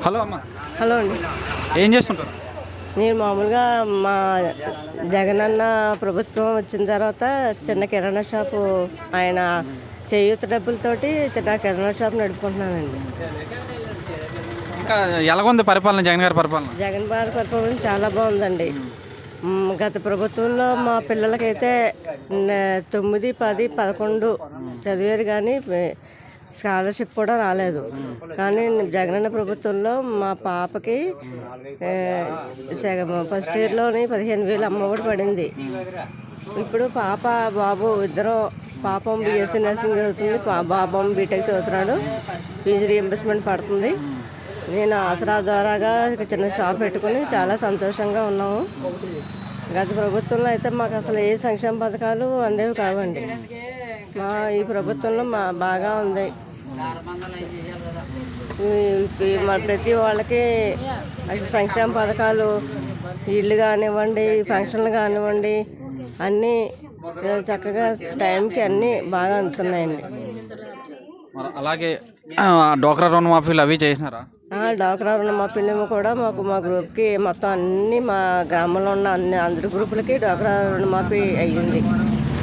Hello అమ్మ, hello అండి. ఏం చేస్తుంటారు? నేను మామూలుగా మా జగనన్న ప్రభుత్వం వచ్చిన తర్వాత చిన్న కిరాణా షాపు ఆయన చేయూత డబ్బులతోటి చిన్న కిరాణా షాప్ నడుపుకుంటున్నానండి. ఇంకా ఎలాగుంది పరిపాలన, జగన్ గారి పరిపాలన? జగన్ గారి పరిపాలన చాలా బాగుందండి. గత ప్రభుత్వంలో మా పిల్లలకైతే 9, 10, 11 చదివారు కానీ స్కాలర్షిప్ కూడా రాలేదు. కానీ జగనన్న ప్రభుత్వంలో మా పాపకి ఫస్ట్ ఇయర్లోని 15,000 అమ్మఒడి పడింది. ఇప్పుడు పాప బాబు ఇద్దరు, పాపం బీఎస్సీ నర్సింగ్ చదువుతుంది, బాబు బీటెక్ చదువుతున్నాడు. ఫీజు రీఎంబర్స్మెంట్ పడుతుంది. నేను ఆసరా ద్వారాగా చిన్న షాప్ పెట్టుకుని చాలా సంతోషంగా ఉన్నాము. గత ప్రభుత్వంలో అయితే మాకు అసలు ఏ సంక్షేమ పథకాలు అందేవి కావండి. ఈ ప్రభుత్వంలో బాగా ఉంది. ప్రతి వాళ్ళకి సంక్షేమ పథకాలు, ఇళ్ళు కానివ్వండి, ఫంక్షన్లు కానివ్వండి, అన్నీ చక్కగా టైంకి అన్నీ బాగా అందుతున్నాయండి. అలాగే డోక్రా రుణమాఫీలు అవి చేసినారా? డ్వాక్రా రుణమాఫీలు కూడా మా గ్రూప్కి మొత్తం అన్ని మా గ్రామంలో ఉన్న అందరి గ్రూపులకి డ్వాక్రా రుణమాఫీ అయ్యింది.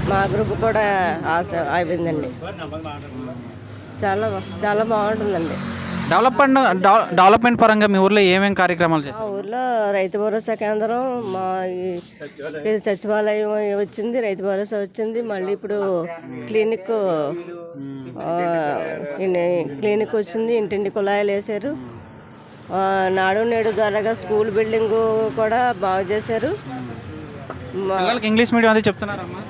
మా గ్రూప్ కూడా అయిపోయిందండి. చాలా చాలా బాగుంటుందండి. డెవలప్మెంట్ పరంగా మీ ఊర్లో ఏమేమి కార్యక్రమాలు చేస్తారు? మా ఊర్లో రైతు భరోసా కేంద్రం, మా సచివాలయం వచ్చింది, రైతు భరోసా వచ్చింది. మళ్ళీ ఇప్పుడు క్లినిక్ వచ్చింది, ఇంటింటి కుళాయిలు వేశారు. నాడు నేడు ద్వారాగా స్కూల్ బిల్డింగ్ కూడా బాగు చేశారు. ఇంగ్లీష్ మీడియం అది చెప్తున్నారమ్మా?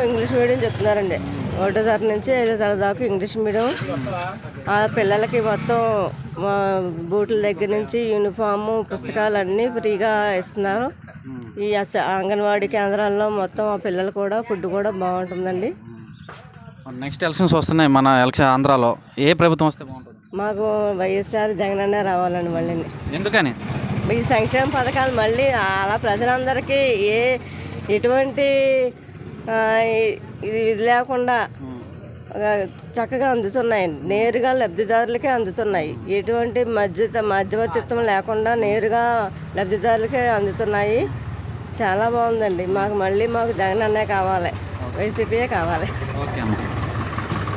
ఇంగ్లీష్ మీడియం చెప్తున్నారండి. 1వ తరగతి నుంచి 5వ తరగతి దాకా ఇంగ్లీష్ మీడియం. ఆ పిల్లలకి మొత్తం బూట్ల దగ్గర నుంచి యూనిఫాము, పుస్తకాలు అన్నీ ఫ్రీగా ఇస్తున్నారు. ఈ అంగన్వాడీ కేంద్రాల్లో మొత్తం ఆ పిల్లలు కూడా ఫుడ్ కూడా బాగుంటుందండి. నెక్స్ట్ ఎలక్షన్స్ వస్తున్నాయి మన ఆంధ్రాలో. ఏ ప్రభుత్వం వస్తే బాగుంటుంది? మాకు వైఎస్ఆర్ జగనన్న రావాలండి మళ్ళీ. ఎందుకని? ఈ సంక్షేమ పథకాలు మళ్ళీ అలా ప్రజలందరికీ ఎటువంటి ఇది లేకుండా చక్కగా అందుతున్నాయి. నేరుగా లబ్ధిదారులకే అందుతున్నాయి. ఎటువంటి మధ్యవర్తిత్వం లేకుండా నేరుగా లబ్ధిదారులకే అందుతున్నాయి. చాలా బాగుందండి. మాకు జగన్ అన్నే కావాలి, వైసీపీయే కావాలి. ఓకే అమ్మ.